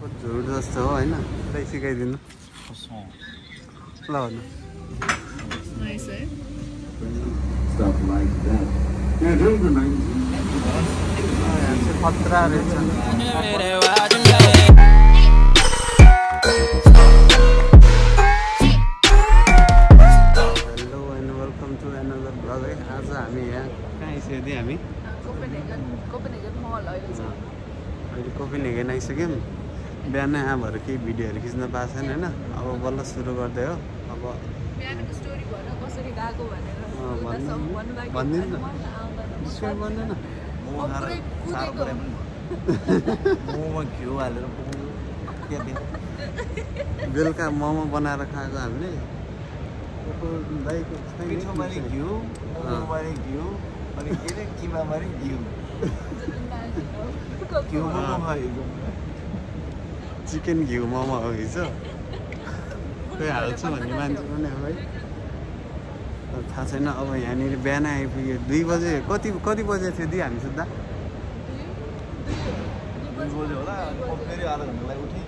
झुट जस्तो हो होइन त्यही सिकाइदिनु ल भन्नु खतरा रहेछ आज हामी यहाँ कहाँ आइसक्यो हामी अहिले कोपेनहेगन आइसक्यौँ बिहान यहाँ भएर केही भिडियोहरू खिच्न पाएको छैन होइन अब बल्ल सुरु गर्दै हो अब भनिदिनु न डिस्क्राइब गर्दैन घिउ हालेर बेलुका मोमो बनाएर खाएको हामीले पिठोमारी घिउ मोमोमारी घिउ अनि के अरे किमामारी घिउ घिउ मोमो खाएको चिकन घिउ मोमो हो हिजो खोइ हाल्छु भन्ने मान्छे पनि हो है थाहा छैन अब यहाँनिर बिहान आइपुग्यो 2 बजे कति बजे थियो दि हामी सुत्दा 2 बजे होला फेरि आधा घन्टालाई उठेँ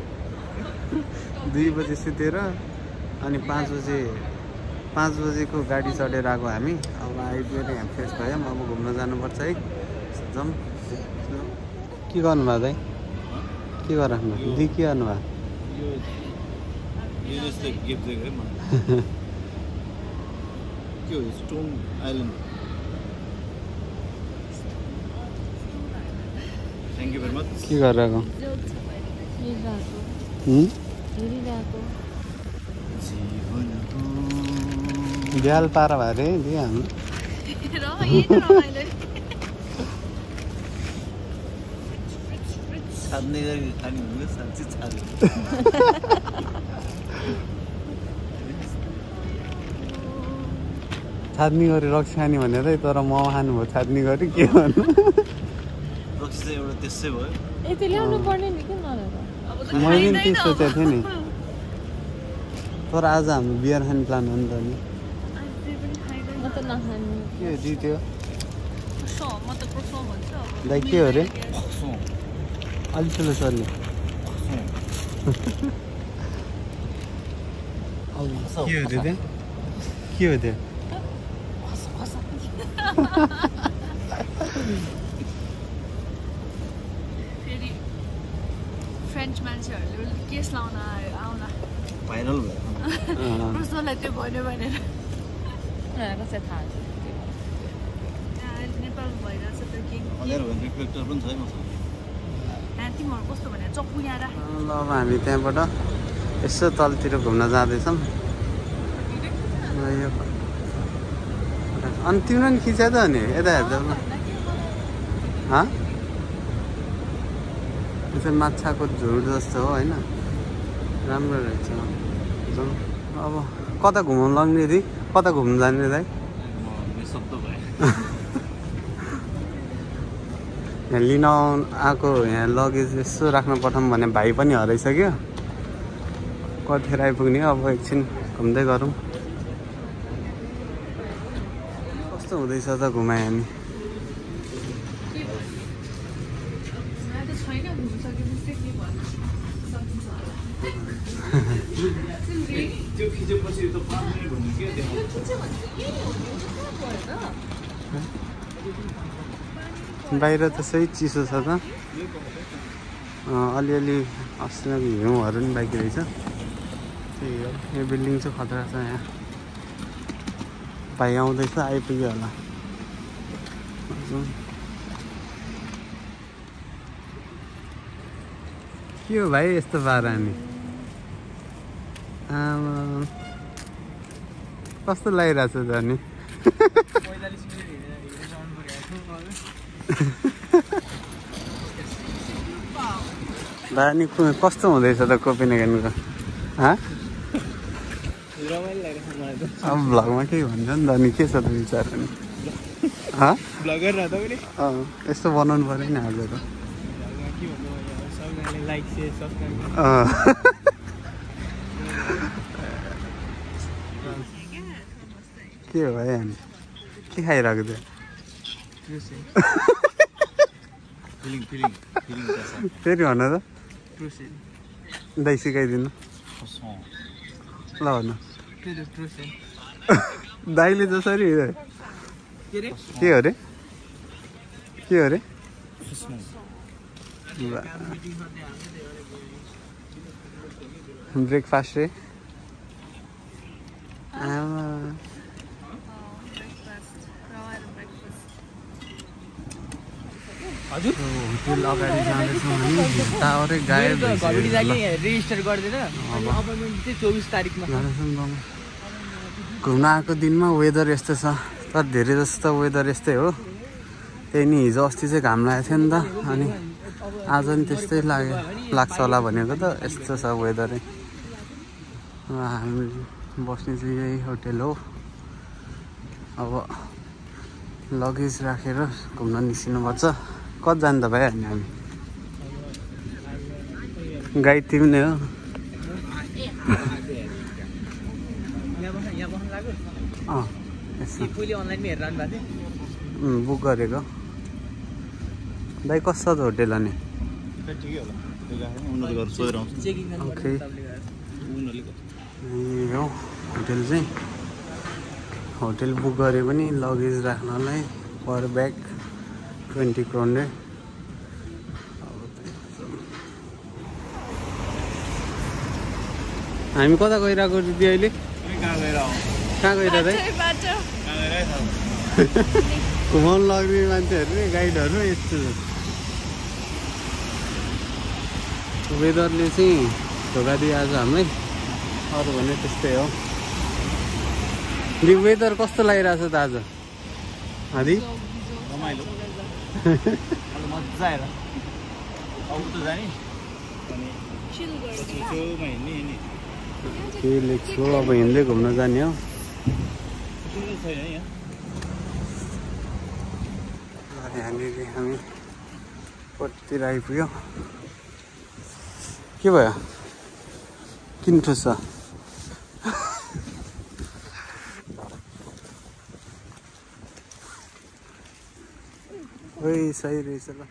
2 बजे सुतेर अनि 5 बजेको गाडी चढेर आएको हामी अब आइपुगेर यहाँ फ्रेस भयौँ अब घुम्न जानुपर्छ है जाउँ के गर्नुभयो दाइ के गर्नु दि के गर्नुभयो यो जस्तो गिफ्ट दिएको है मलाई के हो stone island thank you very much के गरिरहेको ब्याल पारा भयो अरे दियो हामी छाड्ने गरी खाने हुँदै साँच्चै छाड्यो छाद्नी गरी रक्सी खाने भनेर तर मोमो खानुभयो छाद्नी गरी के भन्नु रक्सी चाहिँ एउटा त्यसै भयो मैले पनि त्यही सोचेको थिएँ नि तर आज हाम्रो बियर खाने प्लान हो नि त नि के हो जित्यो दाइ के हो अरे अलि ठुलो सरले के हो त्यो के हो त्यो फ्रेन्च मान्छेहरूले केस लाउन आउन भाइरल भयो रुसोलाई त्यो भन्यो भनेर कसै थाहा नेपाल भइरहेछ त्यो के रिफ्लेक्टर पनि छैन तिमीहरू कस्तो भने चक्कु यहाँ राख ल अब हामी त्यहाँबाट यसो तलतिर घुम्न जाँदैछौँ अनि तिम्रो पनि खिच्या त नि यता हेर्दा यो चाहिँ माछाको झुट जस्तो हो होइन राम्रो रहेछ अब कता घुमाउनु लग्ने दि कता घुम्नु जाने दाइ यहाँ लिन आएको यहाँ लगेज यसो राख्न पठाउँ भने भाइ पनि हराइसक्यो कतिखेर आइपुग्ने अब एकछिन घुम्दै गरौँ कस्तो हुँदैछ त घुमायो हामी त्यो खिचेपछि त 5 मिनेट हुनु के बाहिर त सही चिसो छ त अलिअलि अस्तिको हिउँहरू पनि बाँकी रहेछ त्यही हो यो बिल्डिङ चाहिँ खतरा छ यहाँ भाइ आउँदैछ आइपुग्यो होला के हो भाइ यस्तो पारा हामी कस्तो लागिरहेछ त अनि भाइ अनि कस्तो हुँदैछ त कोपेनहेगनको अब भ्लगमा केही भन्छ नि त अनि के छ त विचार अनि यस्तो बनाउनु पऱ्यो नि हजुर के हो भाइ अनि के खाइरहेको थियो फेरि भन त दाइ सिकाइदिनु ल भन दाइले जसरी के हो रे ब्रेकफास्ट रे होटेल अगाडि जाँदैछौँ हामी टावरै गायब रेजिस्टर गरिदिएर अपॉइन्टमेन्ट चाहिँ 24 तारिखमा घुम्न आएको दिनमा वेदर यस्तो छ तर धेरै जस्तो वेदर यस्तै हो त्यही नि हिजो अस्ति चाहिँ घाम लागेको थियो नि त अनि आज नि त्यस्तै लाग्छ होला भनेको त यस्तो छ वेदरै हामी बस्ने चाहिँ यही होटेल हो अब लगेज राखेर घुम्न निस्किनुपर्छ कति जानु त भइहाल्ने हामी गाइड तिमी नै हो बुक गरेको दाइ कस्तो छ होटेल अनि हो होटेल चाहिँ होटेल बुक गरे पनि लगेज राख्नलाई पर ब्याग 20 क्रोन हामी कता गइरहेको दिदी अहिले कहाँ गइरहेको घुमाउनु लग्ने मान्छेहरू गाइडहरू यस्तो वेदरले चाहिँ धोका दियो आज हामीलाई अरू भने त्यस्तै हो वेदर कस्तो लागिरहेछ त आज आदि मजा आएर आउँछ जाने के लेख्छु अब हिँड्दै घुम्न जाने हो यहाँनिर हामी कतितिर आइपुग्यो के भयो किन ठुस्छ ओइ सही रहेछ ल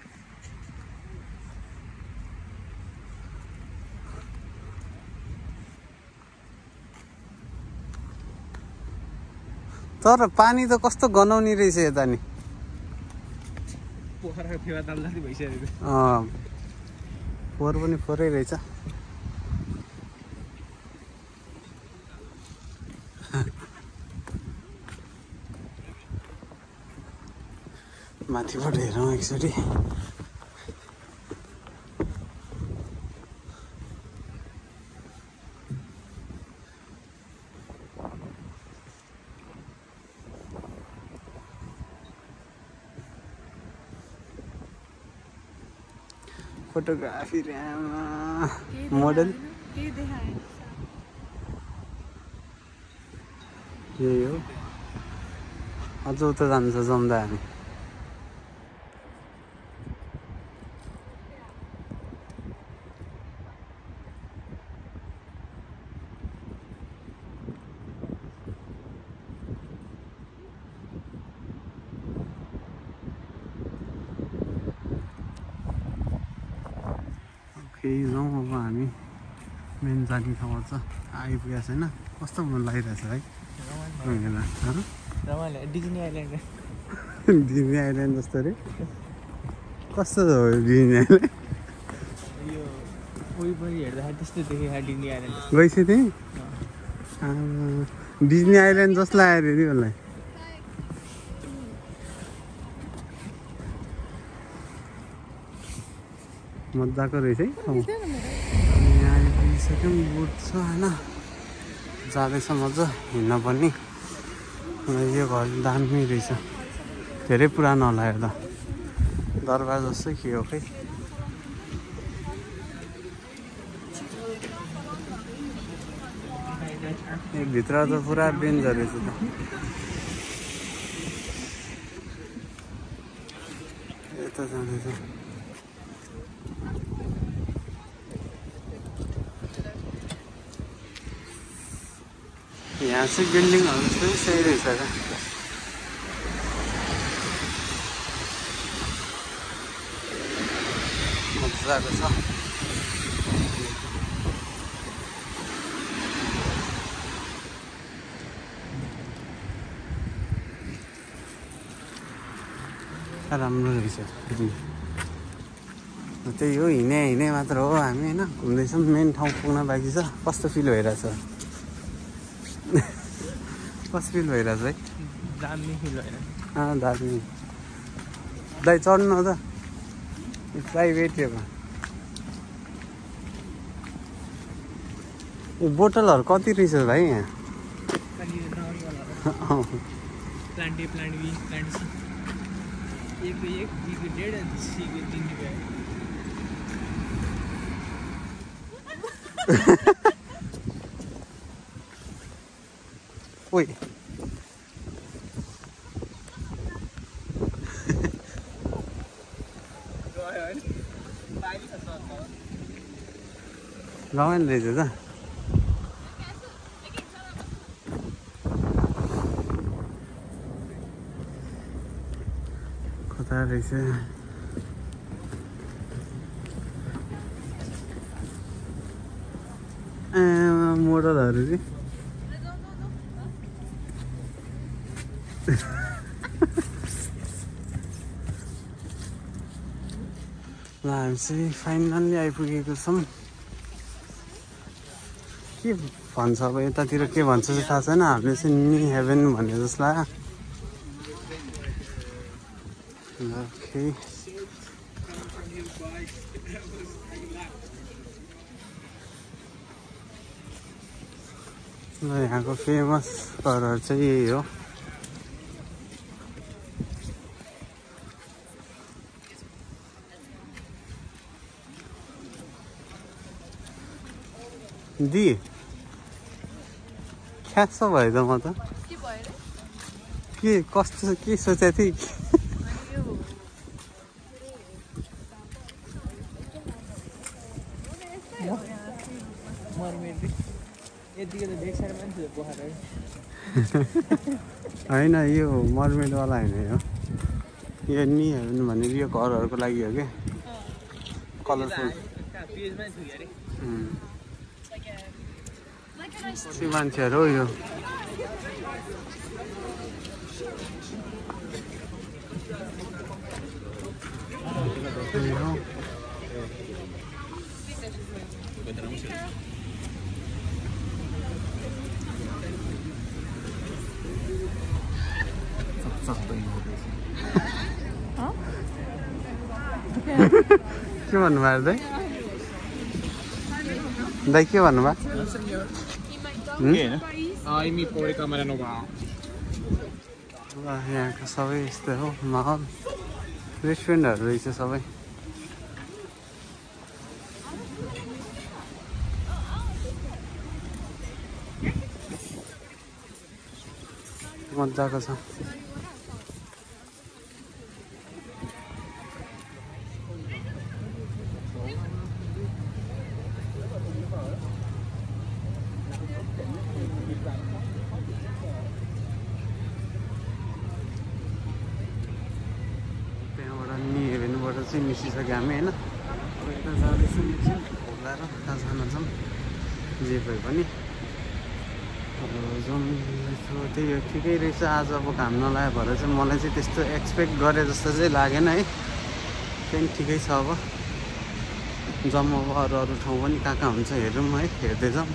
तर पानी त कस्तो गनाउने रहेछ यता नि पोखरा फेवा दाल्दै भइसक्यो फोहोर पनि फोहोरै रहेछ माथिबाट हेरौँ एकचोटि फोटोग्राफी मोडल यही हो अझ उता जान्छ जम्दा हामी केही जाउँ अब हामी मेन जाने ठाउँमा छ आइपुगेको छैन कस्तो मन लागिरहेछ है डिज्नी आइल्यान्ड डिज्नी आइल्यान्ड जस्तो रे कस्तो छ डिज्नी आइल्यान्ड यो उयो पनि हेर्दाखेरि त्यस्तो देखेँ डिज्नी आइल्यान्ड गइस् थिएँ डिज्नी आइल्यान्ड जस्तो लाग्यो अरे नि उसलाई मजाको रहेछ है यहाँ आइपुगिसक्यौँ बोट छ होइन जाँदैछ मजा हिँड्न पनि यो घर दामी रहेछ धेरै पुरानो होला यो त दरबार जस्तै के हो खै भित्र त पुरा डेन्जर रहेछ त यता जाँदैछ यहाँ चाहिँ बिल्डिङहरू जस्तै सही रहेछ क्या मजाको छ राम्रो रहेछ फेरि त्यही हो हिँडे मात्र हो हामी होइन घुम्दैछौँ मेन ठाउँ पुग्न बाँकी छ कस्तो फिल भइरहेछ कस्तो फिल भइरहेछ है दामी फिल भएर दामी दाइ चढ्नु त प्राइभेट यो बोतलहरू कति रहेछ भाइ यहाँ plant A plant B plant C एक बी को 1.5 और सी को 3 रुपये ओइ रमाइलो रहेछ त कता रहेछ मोडलहरू चाहिँ ल हामी चाहिँ फाइनल्ली आइपुगेको छौँ के भन्छ अब यतातिर के भन्छ चाहिँ थाहा छैन हामीले चाहिँ नि हेभेन भने जस्तो लाग्यो ओके ल यहाँको फेमस घरहरू चाहिँ यही हो दी ख्यास भयो त म त के कस्तो के सोचेको थिएँ होइन यो मर्मेडवाला होइन यो नि भनेर यो घरहरूको लागि हो क्या कलरफुल मान्छेहरू हो यो के भन्नुभयो दाइ दाइ के भन्नुभयो यहाँको सबै यस्तो हो माहौल रेस्टुरेन्टहरू रहेछ सबै मजाको छ निस्किसक्यो हामी होइन यता जाँदैछौँ एकछिन खोलाएर कहाँ जान जाउँ जे भए पनि जाउँ त्यही हो ठिकै रहेछ आज अब घाम नलाग्यो भएर चाहिँ मलाई चाहिँ त्यस्तो एक्सपेक्ट गरे जस्तो चाहिँ लागेन है त्यहाँदेखि ठिकै छ अब जाउँ अब अरू ठाउँ पनि कहाँ हुन्छ हेरौँ है हेर्दै जाउँ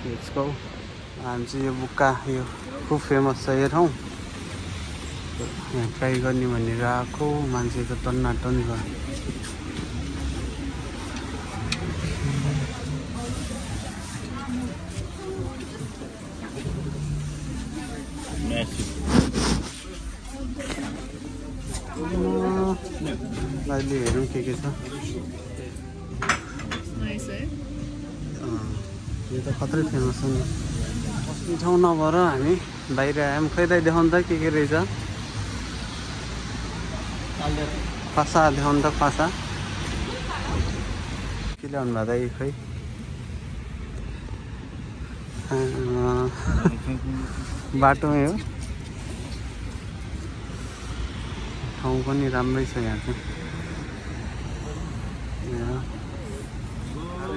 लेट्सगो हामी चाहिँ यो बुक्का यो खुब फेमस छ यो ठाउँ यहाँ ट्राई गर्ने भनेर आएको मान्छे त टन्नाटन भयो अहिले हेरौँ के छ यो त खत्रै फेमस हो नि बस्ने ठाउँ नभएर हामी बाहिर आयौँ खै दाइ देखाउनु त के रहेछ फासा देखाउनु त फासा के ल्याउनु भयो दाइ खै बाटोमै हो ठाउँ पनि राम्रै छ यहाँ चाहिँ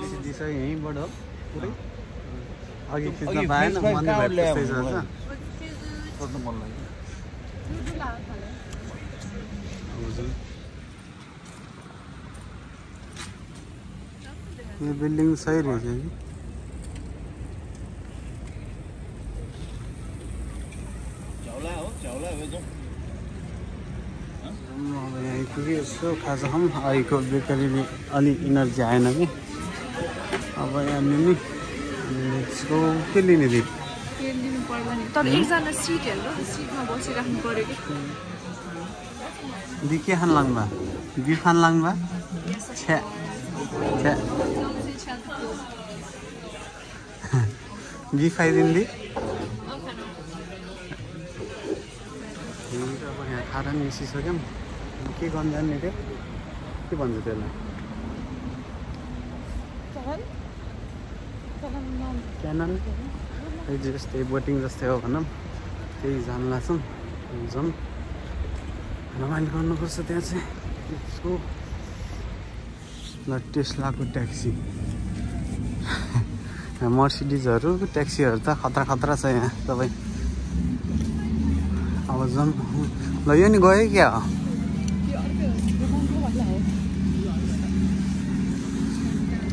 सिद्धि छ यहीँबाट हो पुरै अघि खिच्न पाएन मन त्यस्तै छ यो बिल्डिङ सही रहेछ कि अब यहाँ आइपुग्यो यसो खाजा खाऊँ अहिलेको बेकरीले अलिक इनर्जी आएन कि अब यहाँ लिने लेट्सको के लिने दिदी लिनु पर्दैन तर एकजना सिट हेरेर सिटमा बसिराख्नु पर्यो कि दी के खान लाग्नुभयो बिफ खान लाग्नुभयो छ्या छ्या बिफ खाइदिनु दि अब यहाँ खाएर नि निस्किसक्यौँ के गर्नु जाने त्यो के भन्छ त्यसलाई क्यानन जस्तै बोटिङ जस्तै हो भनौँ त्यही जान लाग्छौँ जाउँ रमाइलो गर्नुपर्छ त्यहाँ चाहिँ त्यसको ल टेस्लाको ट्याक्सी मर्सिडिजहरू ट्याक्सीहरू त खतरा खतरा छ यहाँ तपाईँ अब जाउँ ल यो नि गयो क्या हो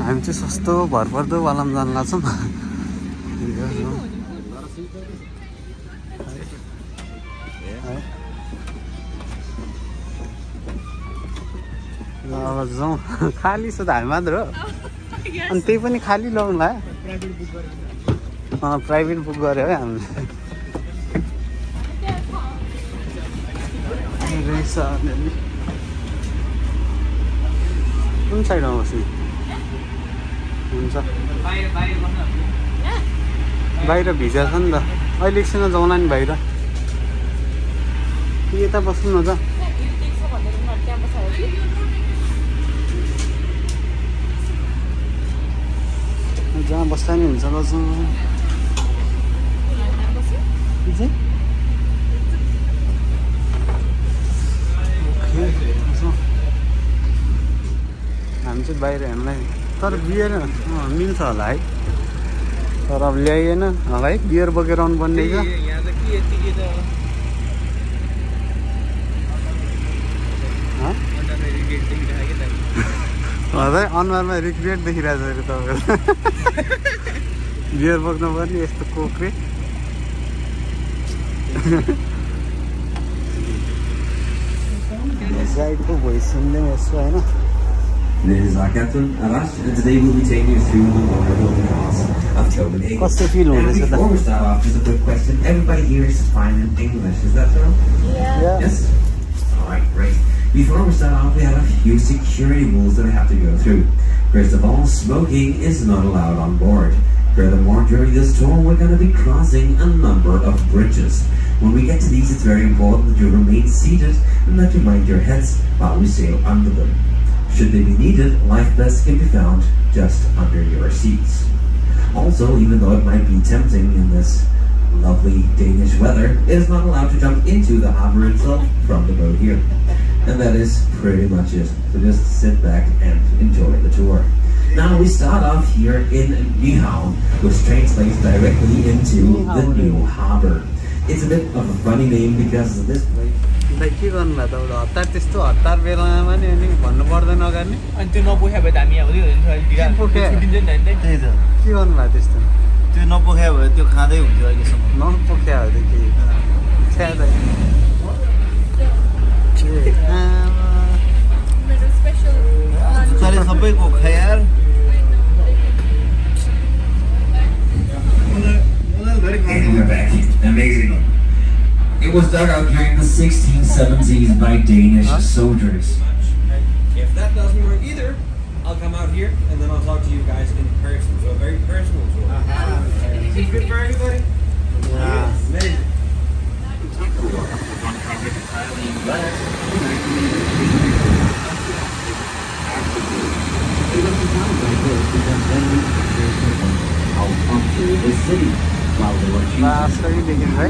हामी चाहिँ सस्तो भरपर्दो वालामा जान लाग्छौँ ल अब जाउँ खाली छ त हामी मात्र हो अनि त्यही पनि खाली लगाउनु लाग्यो प्राइभेट बुक गऱ्यो है हामीले रहेछ कुन साइडमा बस्ने हुन्छ बाहिर भिजा छ नि त अहिले एकछिन जाउँला नि बाहिर यता बस्नु न त जहाँ बस्दा नि हुन्छ बस्नु हामी चाहिँ बाहिर हामीलाई तर बियर मिल्छ होला है तर अब ल्याइएन होला है बियर बोकेर आउनु पर्ने छ हजुर अनुहारमा रिग्रेट देखिरहेको छ तपाईँहरू बियर बोक्नु पर्ने यस्तो कोक्रे गाइडको भोइस सुन्दै यसो होइन This is our captain, Arash, and today we'll be taking you through the wonder-building cars of Copenhagen. कस्तो फिल हुँदैछ त Before we start off, just a quick question. Everybody here is fine in English, is that so? Yeah. Yes? Alright, great. Before we start off, we have a few security rules that we have to go through. First of all, smoking is not allowed on board. Furthermore, during this tour, we're going to be crossing a number of bridges. When we get to these, it's very important that you remain seated and that you mind your heads while we sail under them. Should they be needed, life vests can be found just under your seats. Also, even though it might be tempting in this lovely Danish weather, it is not allowed to jump into the harbor itself from the boat here. And that is pretty much it. So just sit back and enjoy the tour. Now we start off here in Nyhavn, which translates directly into the new harbor. It's a bit of a funny name because of this place. के गर्नु भयो त हतार त्यस्तो हतार बेलामा नि अनि भन्नु पर्दैन अगाडि अनि त्यो नपोख्या भए त हामी आउँदै छुट्टिन्छ नि त त्यही त के गर्नु भयो त्यस्तो त्यो नपोख्या भयो त्यो खाँदै हुन्थ्यो अहिलेसम्म नपोख्या हो साले सबै पोखा यार And we're back. Amazing. It was dug out during the 1670s by Danish soldiers. If that doesn't work either, I'll come out here and then I'll talk to you guys in person. So a very personal tour. Is this good for everybody? Yeah. Amazing. The city while they were देखिन्छ है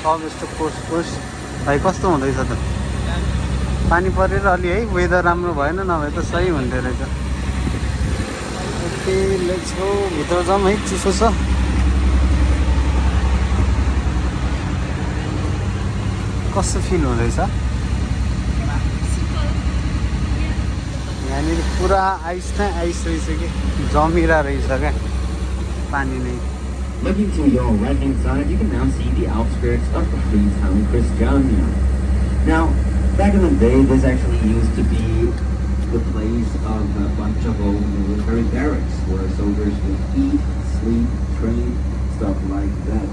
सब यस्तो कोस भाइ कस्तो हुँदैछ त पानी परेर अलि है वेदर राम्रो भएन नभए त सही हुन्थ्यो रहेछ ओके लेट्स गो भित्र जाउँ है चिसो छ कस्तो फिल हुँदैछ यहाँनिर पुरा आइस नै आइस रहेछ कि जमिरा रहेछ क्या पानी नै Looking to your right-hand side, you can now see the outskirts of the Freetown Christiania. Now, back in the day, this actually used to be the place of a bunch of old military barracks where soldiers would eat, sleep, train, stuff like that.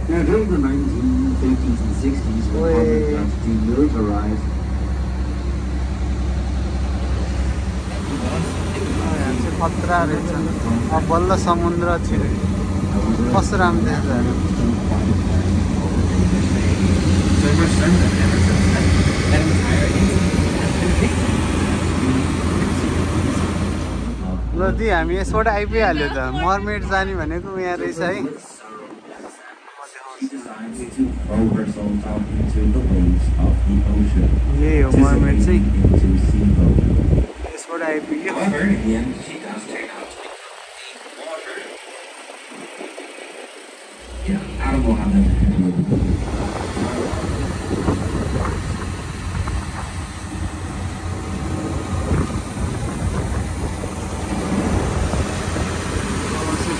Now, during the 1950s and 60s, when Harvard got demilitarized, खतरा रहेछ अब बल्ल समुद्र थियो कस्तो राम्रो देख्छ ल दी हामी यसबाट आइपुगिहाल्यो त मर्मेड जाने भनेको यहाँ रहेछ है यही हो मर्मेड चाहिँ यसबाट आइपुग्यो I don't know how that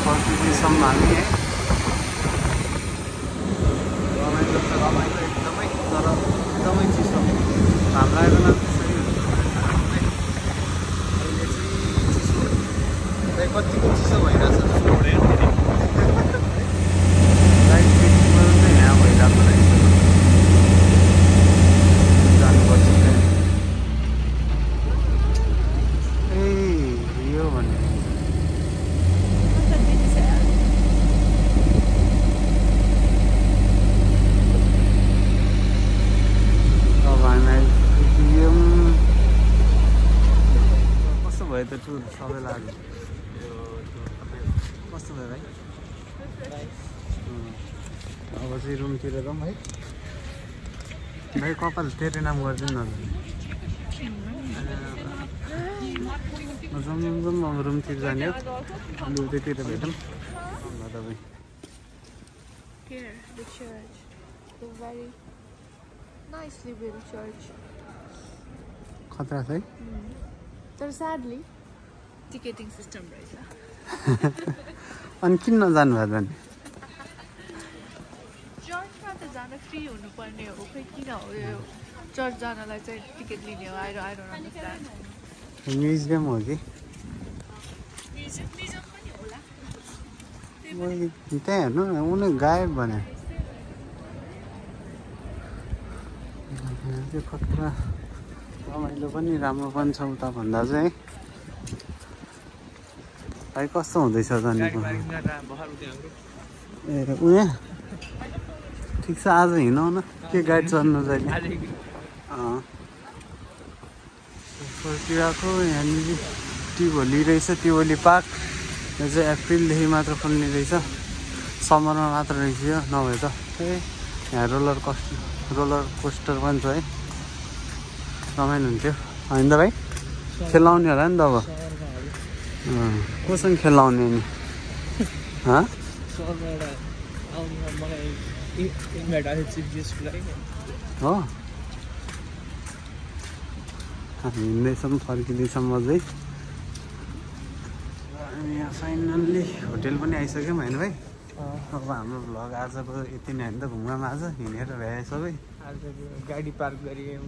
फर्किँदैछौँ हामी है रमाइलो त रमाइलो एकदमै तर एकदमै चिसो हाम्रो आइकन त्यसरी अहिले चाहिँ चिसो कतिको चिसो भइरहेछ जस्तो हुँदैन लाइट फेस्टिभल चाहिँ यहाँ भइरहेको रहेछ जानुपर्छ ए यो भने कस्तो भयो त टुर सबैलाई कस्तो भयो भाइ अब चाहिँ रुमतिर जाउँ है भाइ कपाल तेरे नाम गरिदिनु न जाउँ अब रुमतिर जाने हो अनि उतैतिर भेटौँ ल तपाईँ Here, the church. The very nicely built church. खतरा छ है तर sadly, ticketing system रहेछ. अनि किन नजानु भयो भने चर्चमा त जान फ्री हुनुपर्ने हो खै किन हो यो चर्च जानलाई चाहिँ टिकट लिने हो I don't understand. म्युजियम हो कि म्युजियम पनि होला. त्यहाँ हेर्नु न उनी गायब भने त्यो खतरा रमाइलो पनि राम्रो पनि छ उता भन्दा चाहिँ भाइ कस्तो हुँदैछ जानेको ए उहाँ ठिक छ आज हिँडौ न के गाडी चढ्नु चाहिँ फर्किरहेको यहाँनिर टिभोली रहेछ टिभोली पार्क यो चाहिँ अप्रिलदेखि मात्र खोल्ने रहेछ समरमा मात्र रहेछ यो नभए त यहाँ रोलर कोस्टर पनि छ है रमाइलो हुन्थ्यो होइन त भाइ खेलाउने होला नि त अब कोसँग खेलाउने नि हो हामी हिँड्दैछौँ फर्किँदैछौँ अझै अनि यहाँ फाइनल्ली होटेल पनि आइसक्यौँ होइन भाइ अब हाम्रो भ्लग आजको यति नै होइन त घुम्नमा आज हिँडेर भ्याए सबै गाडी पार्क गरियो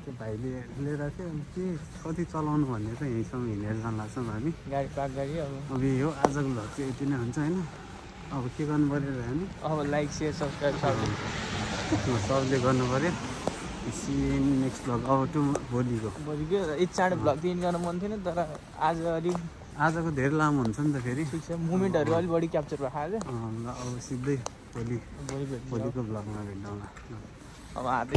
त्यो भाइले लिएर थियो अनि के कति चलाउनु भन्ने त यहीँसम्म हिँडेर जान लाग्छौँ हामी गाडी पार्क गरियो अब यो आजको भ्लग चाहिँ यति नै हुन्छ होइन अब के गर्नु पऱ्यो नि अब लाइक सेयर सब्सक्राइब सबले गर्नु पऱ्यो नेक्स्ट भ्लग अब टु भोलिको यति चाँडो भ्लग दिन गर्न मन थिएन तर आज अलिक आजको धेरै लामो हुन्छ नि त फेरि ठिक छ मुमेन्टहरू अलिक बढी क्याप्चर भएको आज अब सिधै भोलिको भ्लगमा भेट्नु अब हात